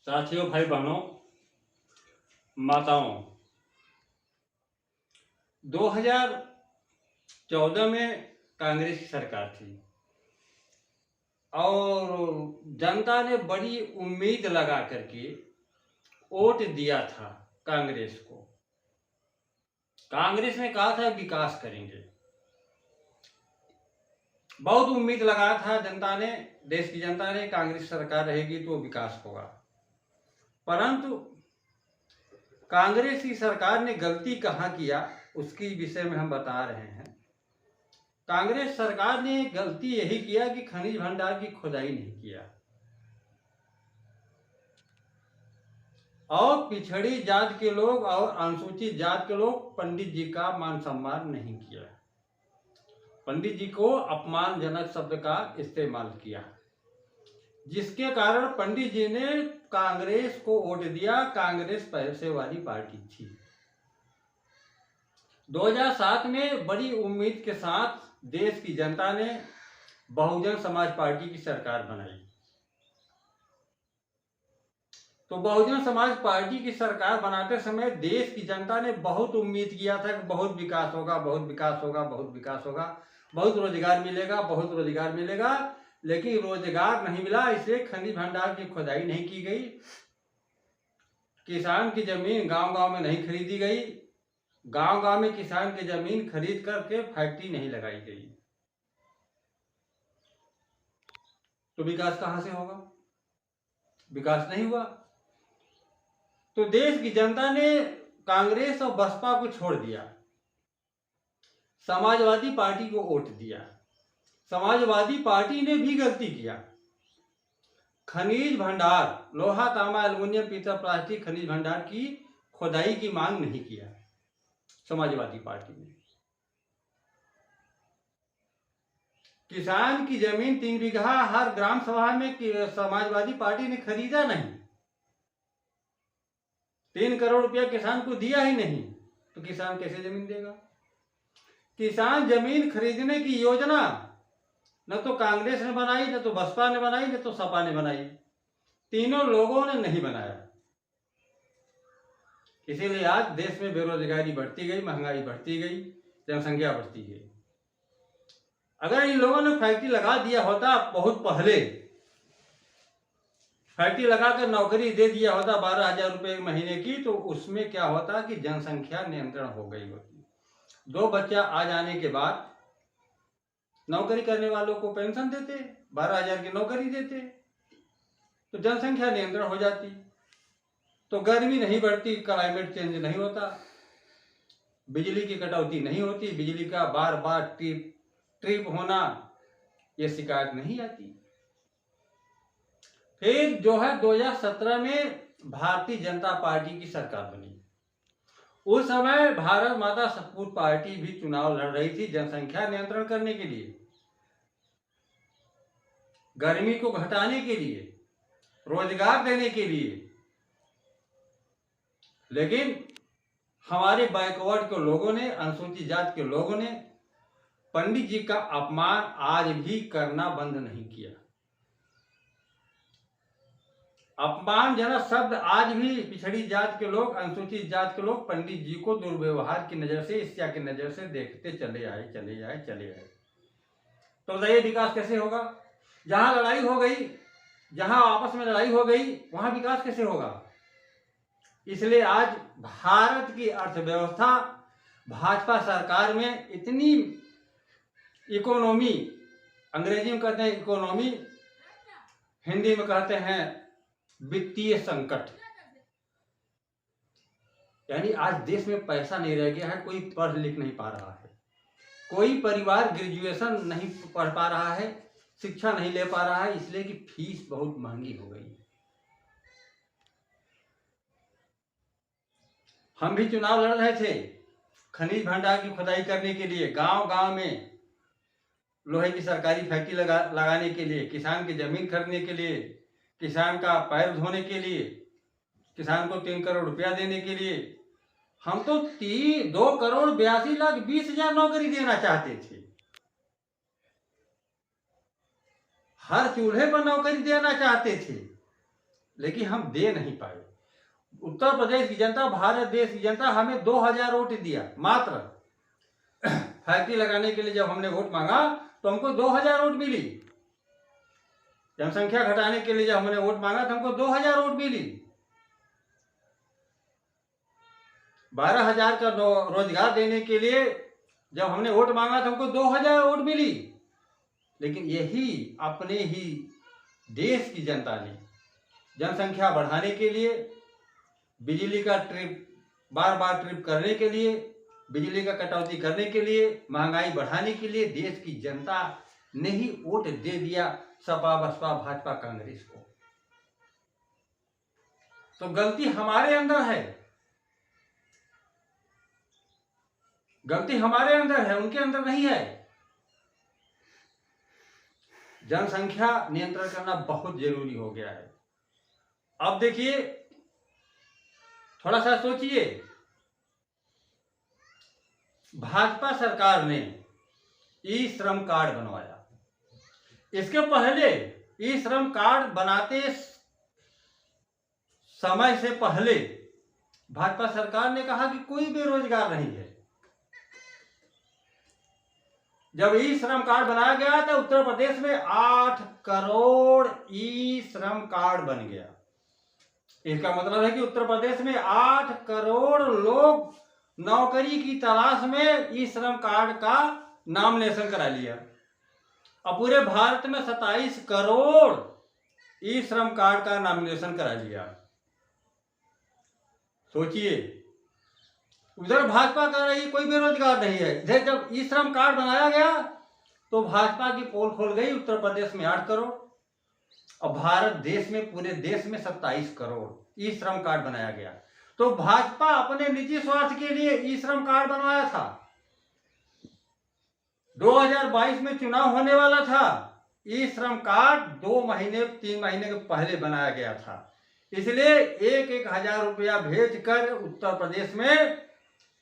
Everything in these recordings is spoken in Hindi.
साथियों, भाई बहनों, माताओं, 2014 में कांग्रेस की सरकार थी और जनता ने बड़ी उम्मीद लगा करके वोट दिया था कांग्रेस को। कांग्रेस ने कहा था विकास करेंगे, बहुत उम्मीद लगाया था जनता ने, देश की जनता ने, कांग्रेस सरकार रहेगी तो विकास होगा। परंतु कांग्रेस की सरकार ने गलती कहाँ किया उसकी विषय में हम बता रहे हैं। कांग्रेस सरकार ने गलती यही किया कि खनिज भंडार की खुदाई नहीं किया और पिछड़ी जात के लोग और अनुसूचित जात के लोग पंडित जी का मान सम्मान नहीं किया। पंडित जी को अपमानजनक शब्द का इस्तेमाल किया, जिसके कारण पंडित जी ने कांग्रेस को वोट दिया। कांग्रेस पैसे वाली पार्टी थी। 2007 में बड़ी उम्मीद के साथ देश की जनता ने बहुजन समाज पार्टी की सरकार बनाई। तो बहुजन समाज पार्टी की सरकार बनाते समय देश की जनता ने बहुत उम्मीद किया था कि बहुत विकास होगा, बहुत विकास होगा, बहुत विकास होगा, बहुत रोजगार मिलेगा, बहुत रोजगार मिलेगा। लेकिन रोजगार नहीं मिला, इसलिए खनिज भंडार की खुदाई नहीं की गई, किसान की जमीन गांव-गांव में नहीं खरीदी गई, गांव-गांव में किसान की जमीन खरीद करके फैक्ट्री नहीं लगाई गई। तो विकास कहां से होगा? विकास नहीं हुआ। तो देश की जनता ने कांग्रेस और बसपा को छोड़ दिया, समाजवादी पार्टी को वोट दिया। समाजवादी पार्टी ने भी गलती किया। खनिज भंडार, लोहा, तांबा, एल्युमिनियम, पीतल, प्लास्टिक खनिज भंडार की खुदाई की मांग नहीं किया समाजवादी पार्टी ने। किसान की जमीन 3 बीघा हर ग्राम सभा में समाजवादी पार्टी ने खरीदा नहीं। 3 करोड़ रुपया किसान को दिया ही नहीं, तो किसान कैसे जमीन देगा? किसान जमीन खरीदने की योजना न तो कांग्रेस ने बनाई, न तो बसपा ने बनाई, न तो सपा ने बनाई। तीनों लोगों ने नहीं बनाया। इसीलिए आज देश में बेरोजगारी बढ़ती गई, महंगाई बढ़ती गई, जनसंख्या बढ़ती गई। अगर इन लोगों ने फैक्ट्री लगा दिया होता, बहुत पहले फैक्ट्री लगाकर नौकरी दे दिया होता 12,000 रुपए महीने की, तो उसमें क्या होता कि जनसंख्या नियंत्रण हो गई होती। 2 बच्चा आ जाने के बाद नौकरी करने वालों को पेंशन देते, 12,000 की नौकरी देते, तो जनसंख्या नियंत्रण हो जाती, तो गर्मी नहीं बढ़ती, क्लाइमेट चेंज नहीं होता, बिजली की कटौती नहीं होती, बिजली का बार बार ट्रिप होना, ये शिकायत नहीं आती। फिर जो है 2017 में भारतीय जनता पार्टी की सरकार बनी। उस समय भारत माता सपूत पार्टी भी चुनाव लड़ रही थी जनसंख्या नियंत्रण करने के लिए, गर्मी को घटाने के लिए, रोजगार देने के लिए। लेकिन हमारे बैकवर्ड के लोगों ने, अनुसूचित जात के लोगों ने पंडित जी का अपमान आज भी करना बंद नहीं किया। अपमानजनक शब्द आज भी पिछड़ी जात के लोग, अनुसूचित जात के लोग पंडित जी को दुर्व्यवहार की नजर से, ईर्ष्या की नजर से देखते चले आए। तो बताइए विकास कैसे होगा? जहां लड़ाई हो गई, जहां आपस में लड़ाई हो गई, वहां विकास कैसे होगा? इसलिए आज भारत की अर्थव्यवस्था भाजपा सरकार में इतनी इकोनॉमी, अंग्रेजी में कहते हैं इकोनॉमी, हिंदी में कहते हैं वित्तीय संकट, यानी आज देश में पैसा नहीं रह गया है। कोई पढ़ लिख नहीं पा रहा है, कोई परिवार ग्रेजुएशन नहीं पढ़ पा रहा है, शिक्षा नहीं ले पा रहा है, इसलिए कि फीस बहुत महंगी हो गई। हम भी चुनाव लड़ रहे थे खनिज भंडार की खुदाई करने के लिए, गांव-गांव में लोहे की सरकारी फैक्ट्री लगाने के लिए, किसान की जमीन खरीदने के लिए, किसान का पैर धोने के लिए, किसान को 3 करोड़ रुपया देने के लिए। हम तो 2 करोड़ 82 लाख 20,000 नौकरी देना चाहते थे, हर चूल्हे पर नौकरी देना चाहते थे। लेकिन हम दे नहीं पाए। उत्तर प्रदेश की जनता, भारत देश की जनता हमें 2000 वोट दिया मात्र। फैक्ट्री लगाने के लिए जब हमने वोट मांगा तो हमको 2000 वोट मिली। जनसंख्या घटाने के लिए जब हमने वोट मांगा तो हमको 2000 वोट मिली। 12,000 का रोजगार देने के लिए जब हमने वोट मांगा तो हमको 2000 वोट मिली। लेकिन यही अपने ही देश की जनता ने जनसंख्या बढ़ाने के लिए, बिजली का ट्रिप बार बार ट्रिप करने के लिए, बिजली का कटौती करने के लिए, महंगाई बढ़ाने के लिए देश की जनता ने ही वोट दे दिया सपा बसपा भाजपा कांग्रेस को। तो गलती हमारे अंदर है, गलती हमारे अंदर है, उनके अंदर नहीं है। जनसंख्या नियंत्रण करना बहुत जरूरी हो गया है। अब देखिए, थोड़ा सा सोचिए, भाजपा सरकार ने ई श्रम कार्ड बनवाया। इसके पहले ई श्रम कार्ड बनाते समय से पहले भाजपा सरकार ने कहा कि कोई बेरोजगार नहीं है। जब ई श्रम कार्ड बनाया गया तो उत्तर प्रदेश में 8 करोड़ ई श्रम कार्ड बन गया। इसका मतलब है कि उत्तर प्रदेश में 8 करोड़ लोग नौकरी की तलाश में ई श्रम कार्ड का नॉमिनेशन करा लिया। अब पूरे भारत में 27 करोड़ ई श्रम कार्ड का नॉमिनेशन करा लिया। सोचिए, उधर भाजपा कह रही कोई बेरोजगार नहीं है, इधर जब ई श्रम कार्ड बनाया गया तो भाजपा की पोल खोल गई। उत्तर प्रदेश में 8 करोड़ और भारत देश में, पूरे देश में 27 करोड़ ई श्रम कार्ड बनाया गया। तो भाजपा अपने निजी स्वार्थ के लिए ई श्रम कार्ड बनवाया था। 2022 में चुनाव होने वाला था, ई श्रम कार्ड 2 महीने 3 महीने के पहले बनाया गया था। इसलिए 1-1 हजार रुपया भेजकर उत्तर प्रदेश में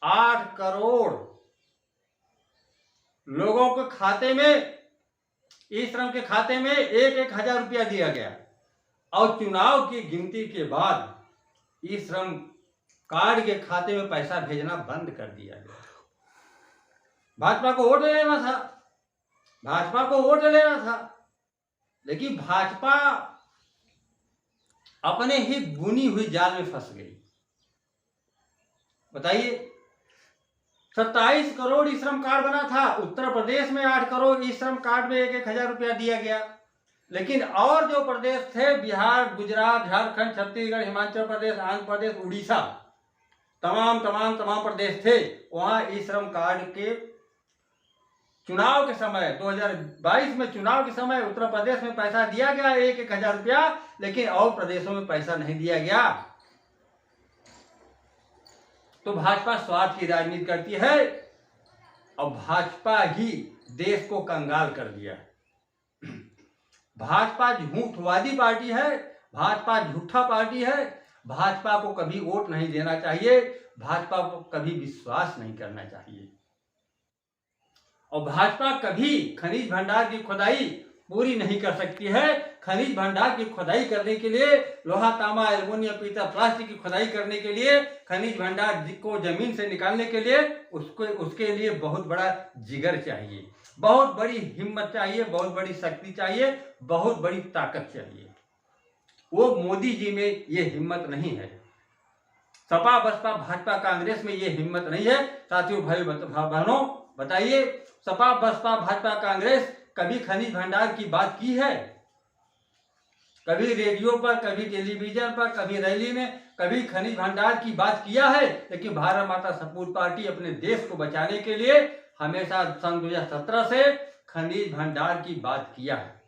8 करोड़ लोगों के खाते में, ई श्रम के खाते में 1-1 हजार रुपया दिया गया। और चुनाव की गिनती के बाद ई श्रम कार्ड के खाते में पैसा भेजना बंद कर दिया गया। भाजपा को वोट लेना था, भाजपा को वोट लेना था, लेकिन भाजपा अपने ही बुनी हुई जाल में फंस गई। बताइए, 27 करोड़ ई श्रम कार्ड बना था, उत्तर प्रदेश में 8 करोड़ ई श्रम कार्ड में 1-1 हजार रुपया दिया गया। लेकिन और जो प्रदेश थे, बिहार, गुजरात, झारखंड, छत्तीसगढ़, हिमाचल प्रदेश, आंध्र प्रदेश, उड़ीसा, तमाम प्रदेश थे, वहां ई श्रम कार्ड के चुनाव के समय 2022 में चुनाव के समय उत्तर प्रदेश में पैसा दिया गया 1-1 हजार रुपया, लेकिन और प्रदेशों में पैसा नहीं दिया गया। तो भाजपा स्वार्थ की राजनीति करती है और भाजपा ही देश को कंगाल कर दिया। भाजपा झूठवादी पार्टी है, भाजपा झूठा पार्टी है। भाजपा को कभी वोट नहीं देना चाहिए, भाजपा को कभी विश्वास नहीं करना चाहिए। और भाजपा कभी खनिज भंडार की खुदाई पूरी नहीं कर सकती है। खनिज भंडार की खुदाई करने के लिए, लोहा, तांबा, एल्युमिनियम, पीतल, प्लास्टिक की खुदाई करने के लिए, खनिज भंडार को जमीन से निकालने के लिए उसके लिए बहुत बड़ा जिगर चाहिए, बहुत बड़ी हिम्मत चाहिए, बहुत बड़ी शक्ति चाहिए, बहुत बड़ी ताकत चाहिए। वो मोदी जी में ये हिम्मत नहीं है। सपा बसपा भाजपा कांग्रेस में ये हिम्मत नहीं है। साथियों, भाई बहनों, बताइए, सपा बसपा भाजपा कांग्रेस कभी खनिज भंडार की बात की है? कभी रेडियो पर, कभी टेलीविजन पर, कभी रैली में कभी खनिज भंडार की बात किया है? लेकिन भारत माता सपूत पार्टी अपने देश को बचाने के लिए हमेशा सन 2017 से खनिज भंडार की बात किया है।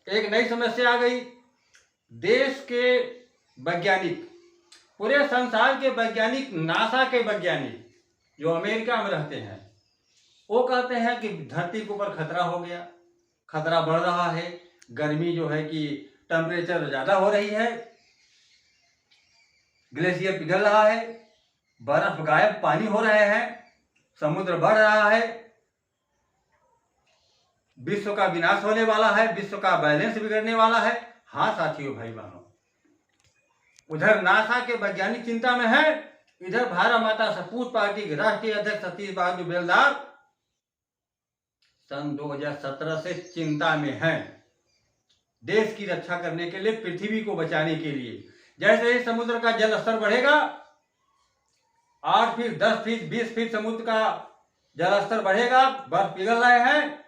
एक नई समस्या आ गई। देश के वैज्ञानिक, पूरे संसार के वैज्ञानिक, नासा के वैज्ञानिक जो अमेरिका में रहते हैं, वो कहते हैं कि धरती के ऊपर खतरा हो गया, खतरा बढ़ रहा है, गर्मी जो है कि टेम्परेचर ज्यादा हो रही है, ग्लेशियर पिघल रहा है, बर्फ गायब पानी हो रहे हैं, समुद्र बढ़ रहा है, विश्व का विनाश होने वाला है, विश्व का बैलेंस बिगड़ने वाला है। हाँ साथियों भाई बहनों, उधर नासा के वैज्ञानिक चिंता में है, इधर भारत माता सपूत पार्टी के राष्ट्रीय अध्यक्ष सतीश बहादुर बेलदार सन 2017 से चिंता में हैं, देश की रक्षा करने के लिए, पृथ्वी को बचाने के लिए। जैसे ही समुद्र का जल स्तर बढ़ेगा, 8 फीट 10 फीट 20 फीट समुद्र का जल स्तर बढ़ेगा, बर्फ पिघल रहे हैं,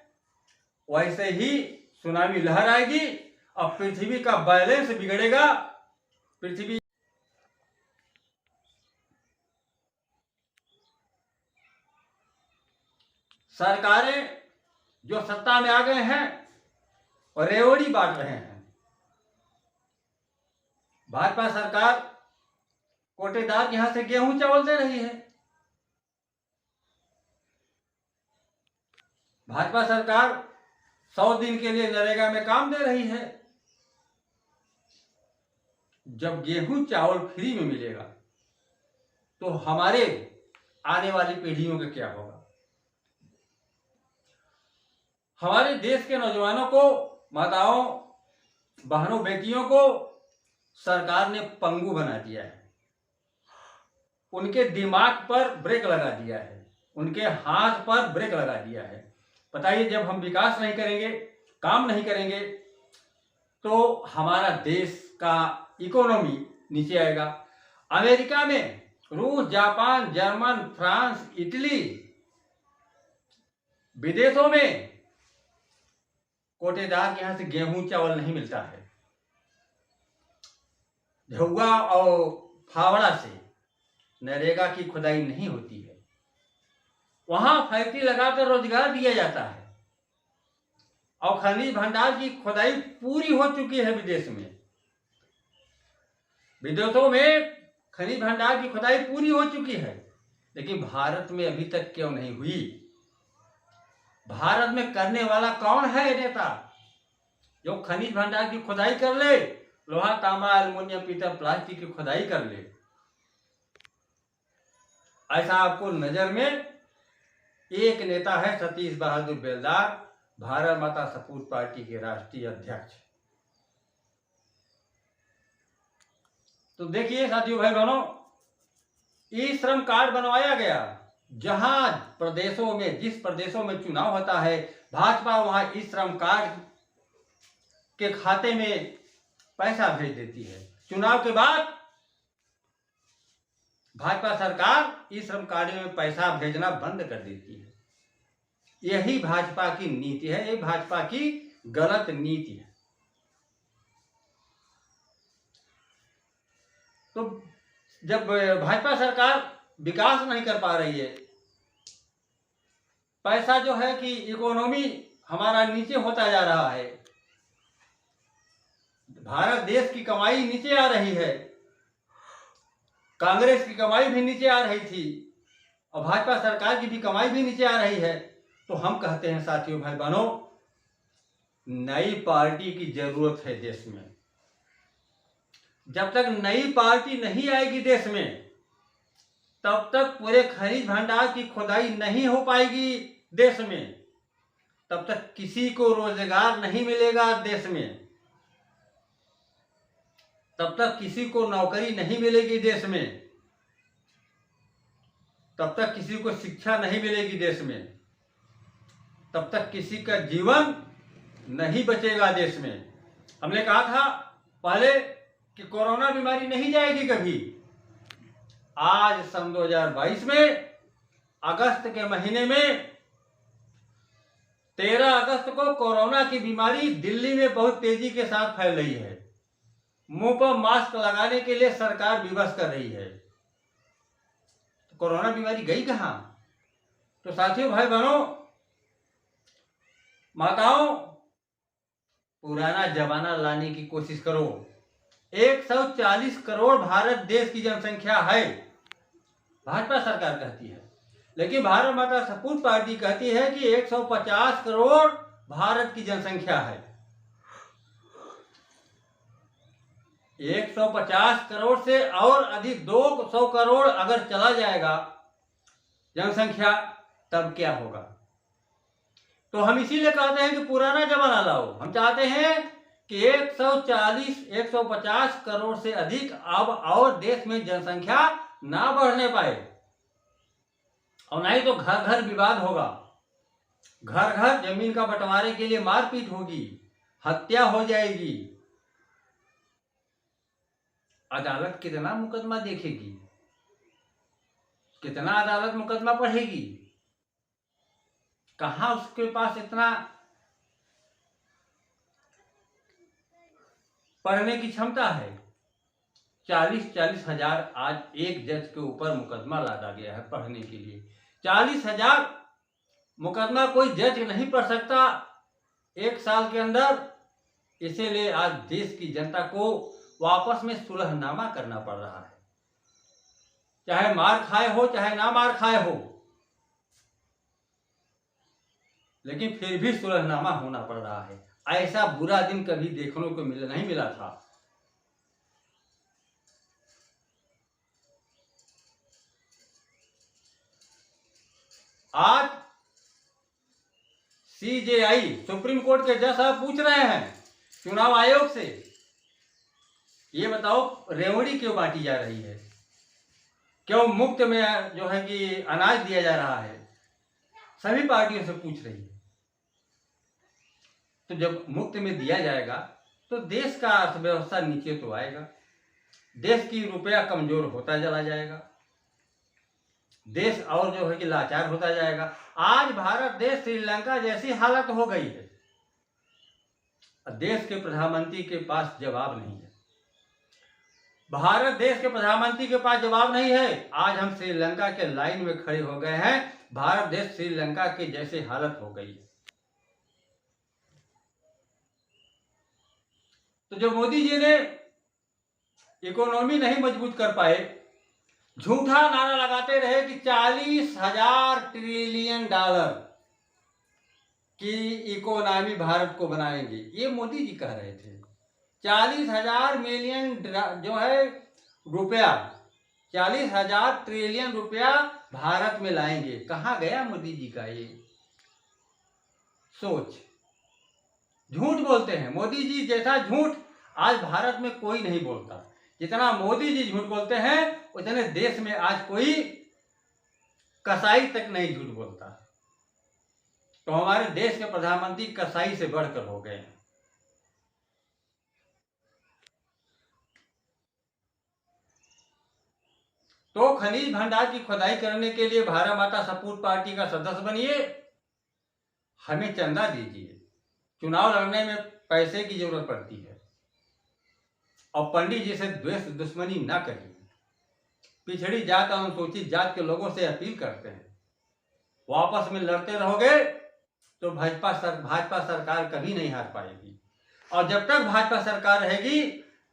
वैसे ही सुनामी लहर आएगी और पृथ्वी का बैलेंस बिगड़ेगा। पृथ्वी सरकारें जो सत्ता में आ गए हैं और रेवड़ी बांट रहे हैं। भाजपा सरकार कोटेदार के यहां से गेहूं चावल दे रही है, भाजपा सरकार 100 दिन के लिए नरेगा में काम दे रही है। जब गेहूं चावल फ्री में मिलेगा तो हमारे आने वाली पीढ़ियों का क्या होगा? हमारे देश के नौजवानों को, माताओं, बहनों, बेटियों को सरकार ने पंगु बना दिया है, उनके दिमाग पर ब्रेक लगा दिया है, उनके हाथ पर ब्रेक लगा दिया है। बताइए, जब हम विकास नहीं करेंगे, काम नहीं करेंगे, तो हमारा देश का इकोनॉमी नीचे आएगा। अमेरिका में रूस, जापान, जर्मन, फ्रांस, इटली, विदेशों में कोटेदार के यहां से गेहूं चावल नहीं मिलता है। झुग्गा और फावड़ा से नरेगा की खुदाई नहीं होती है, वहां फैक्ट्री लगाकर रोजगार दिया जाता है और खनिज भंडार की खुदाई पूरी हो चुकी है विदेश में। विदेशों में खनिज भंडार की खुदाई पूरी हो चुकी है, लेकिन भारत में अभी तक क्यों नहीं हुई? भारत में करने वाला कौन है नेता जो खनिज भंडार की खुदाई कर ले, लोहा, तांबा, एल्युमिनियम, पीतल, प्लास्टिक की खुदाई कर ले? ऐसा आपको नजर में एक नेता है, सतीश बहादुर बेलदार, भारत माता सपूत पार्टी के राष्ट्रीय अध्यक्ष। तो देखिए साथियों भाई बहनों, ई श्रम कार्ड बनवाया गया। जहां प्रदेशों में, जिस प्रदेशों में चुनाव होता है, भाजपा वहां ई श्रम कार्ड के खाते में पैसा भेज देती है। चुनाव के बाद भाजपा सरकार ई श्रम कार्ड में पैसा भेजना बंद कर देती है। यही भाजपा की नीति है, यही भाजपा की गलत नीति है। तो जब भाजपा सरकार विकास नहीं कर पा रही है, पैसा जो है कि इकोनॉमी हमारा नीचे होता जा रहा है, भारत देश की कमाई नीचे आ रही है, कांग्रेस की कमाई भी नीचे आ रही थी और भाजपा सरकार की भी कमाई भी नीचे आ रही है, तो हम कहते हैं साथियों भाई बहनों, नई पार्टी की जरूरत है देश में। जब तक नई पार्टी नहीं आएगी देश में, तब तक पूरे खनिज भंडार की खुदाई नहीं हो पाएगी देश में, तब तक किसी को रोजगार नहीं मिलेगा देश में, तब तक किसी को नौकरी नहीं मिलेगी देश में, तब तक किसी को शिक्षा नहीं मिलेगी देश में, तब तक किसी का जीवन नहीं बचेगा देश में। हमने कहा था पहले कि कोरोना बीमारी नहीं जाएगी कभी। आज सन 2022 में अगस्त के महीने में 13 अगस्त को कोरोना की बीमारी दिल्ली में बहुत तेजी के साथ फैल रही है। मुंह पर मास्क लगाने के लिए सरकार विवश कर रही है, तो कोरोना बीमारी गई कहां? तो साथियों भाई बहनों, माताओं, पुराना जमाना लाने की कोशिश करो। 140 करोड़ भारत देश की जनसंख्या है, भाजपा सरकार कहती है, लेकिन भारत माता सपूत पार्टी कहती है कि 150 करोड़ भारत की जनसंख्या है। 150 करोड़ से और अधिक 200 करोड़ अगर चला जाएगा जनसंख्या, तब क्या होगा? तो हम इसीलिए कहते हैं कि पुराना जमाना लाओ। हम चाहते हैं कि 140-150 करोड़ से अधिक अब और देश में जनसंख्या ना बढ़ने पाए, और नहीं तो घर घर विवाद होगा, घर घर जमीन का बंटवारे के लिए मारपीट होगी, हत्या हो जाएगी। अदालत कितना मुकदमा देखेगी, कितना अदालत मुकदमा पढ़ेगी, कहां उसके पास इतना पढ़ने की क्षमता है। 40-40 हजार आज एक जज के ऊपर मुकदमा लादा गया है पढ़ने के लिए। 40,000 मुकदमा कोई जज नहीं पढ़ सकता एक साल के अंदर। इसीलिए आज देश की जनता को वापस में सुलहनामा करना पड़ रहा है, चाहे मार खाए हो चाहे ना मार खाए हो, लेकिन फिर भी सुलहनामा होना पड़ रहा है। ऐसा बुरा दिन कभी देखने को नहीं मिला था। आज सीजेआई सुप्रीम कोर्ट के जज साहब पूछ रहे हैं चुनाव आयोग से, ये बताओ रेवड़ी क्यों बांटी जा रही है, क्यों मुफ्त में जो है कि अनाज दिया जा रहा है। सभी पार्टियों से पूछ रही है। तो जब मुफ्त में दिया जाएगा तो देश का अर्थव्यवस्था नीचे तो आएगा, देश की रुपया कमजोर होता चला जाएगा, देश और जो है कि लाचार होता जाएगा। आज भारत देश श्रीलंका जैसी हालत हो गई है। देश के प्रधानमंत्री के पास जवाब नहीं है, भारत देश के प्रधानमंत्री के पास जवाब नहीं है। आज हम श्रीलंका के लाइन में खड़े हो गए हैं, भारत देश श्रीलंका की जैसी हालत हो गई है। तो जो मोदी जी ने इकोनॉमी नहीं मजबूत कर पाए, झूठा नारा लगाते रहे कि 40,000 ट्रिलियन डॉलर की इकोनॉमी भारत को बनाएंगे, ये मोदी जी कह रहे थे। 40,000 मिलियन जो है रुपया, 40,000 ट्रिलियन रुपया भारत में लाएंगे। कहाँ गया मोदी जी का ये सोच? झूठ बोलते हैं। मोदी जी जैसा झूठ आज भारत में कोई नहीं बोलता। जितना मोदी जी झूठ बोलते हैं उतने देश में आज कोई कसाई तक नहीं झूठ बोलता। तो हमारे देश के प्रधानमंत्री कसाई से बढ़कर हो गए हैं। तो खनिज भंडार की खुदाई करने के लिए भारत माता सपूत पार्टी का सदस्य बनिए, हमें चंदा दीजिए। चुनाव लड़ने में पैसे की जरूरत पड़ती है, और पंडित जी से द्वेष दुश्मनी ना करिए। पिछड़ी जात और अनुसूचित जात के लोगों से अपील करते हैं, वापस में लड़ते रहोगे तो भाजपा सरकार कभी नहीं हार पाएगी। और जब तक भाजपा सरकार रहेगी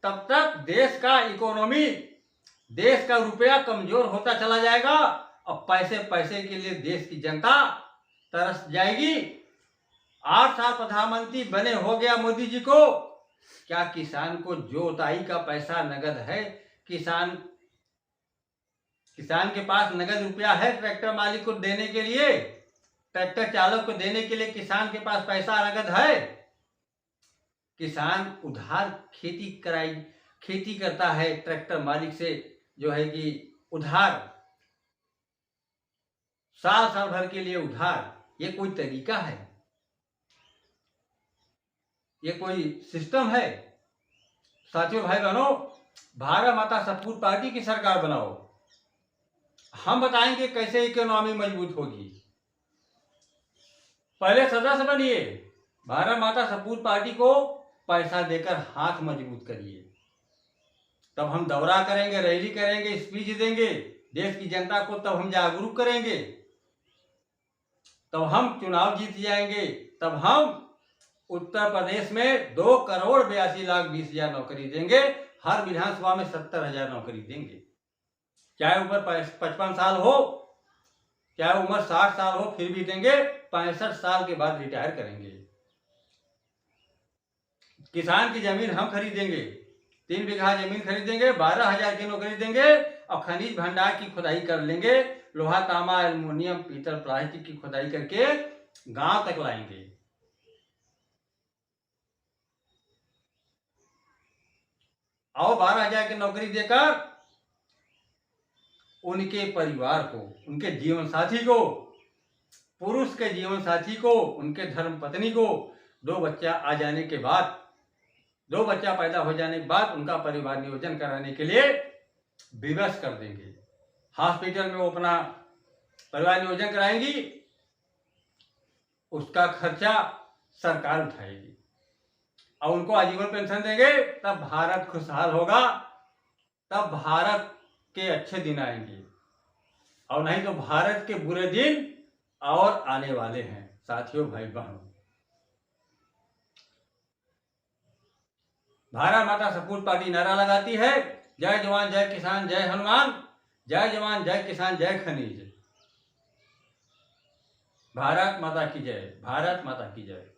तब तक देश का इकोनॉमी, देश का रुपया कमजोर होता चला जाएगा, और पैसे के लिए देश की जनता तरस जाएगी। 8 साल प्रधानमंत्री बने हो गया मोदी जी को, क्या किसान को जोताई का पैसा नगद है? किसान के पास नगद रुपया है ट्रैक्टर मालिक को देने के लिए, ट्रैक्टर चालक को देने के लिए किसान के पास पैसा नगद है? किसान उधार खेती करता है ट्रैक्टर मालिक से, जो है कि उधार, साल भर के लिए उधार। ये कोई तरीका है? ये कोई सिस्टम है? साथियों, भाई बहनों, भारत माता सपूत पार्टी की सरकार बनाओ। हम बताएंगे कैसे इकोनॉमी मजबूत होगी। पहले सदस्य बनिए, भारत माता सपूत पार्टी को पैसा देकर हाथ मजबूत करिए, तब हम दौरा करेंगे, रैली करेंगे, स्पीच देंगे देश की जनता को, तब हम जागरूक करेंगे, तब हम चुनाव जीत जाएंगे, तब हम उत्तर प्रदेश में 2,82,20,000 नौकरी देंगे, हर विधानसभा में 70,000 नौकरी देंगे। चाहे उम्र 55 साल हो, चाहे उम्र 60 साल हो, फिर भी देंगे। 65 साल के बाद रिटायर करेंगे। किसान की जमीन हम खरीदेंगे, 3 बीघा जमीन खरीदेंगे, 12,000 की नौकरी देंगे, और खनिज भंडार की खुदाई कर लेंगे। लोहा, तांबा, एल्युमिनियम, पीतल, प्लास्टिक की खुदाई करके गांव तक लाएंगे। और 12,000 की नौकरी देकर उनके परिवार को, उनके जीवन साथी को, पुरुष के जीवन साथी को, उनके धर्म पत्नी को 2 बच्चा आ जाने के बाद, 2 बच्चा पैदा हो जाने के बाद उनका परिवार नियोजन कराने के लिए विवश कर देंगे। हॉस्पिटल में वो अपना परिवार नियोजन कराएंगी, उसका खर्चा सरकार उठाएगी और उनको आजीवन पेंशन देंगे। तब भारत खुशहाल होगा, तब भारत के अच्छे दिन आएंगे, और नहीं तो भारत के बुरे दिन और आने वाले हैं। साथियों, भाई बहनों, भारत माता सपूत पार्टी नारा लगाती है, जय जवान जय किसान जय हनुमान, जय जवान जय किसान जय खनीज। भारत माता की जय, भारत माता की जय।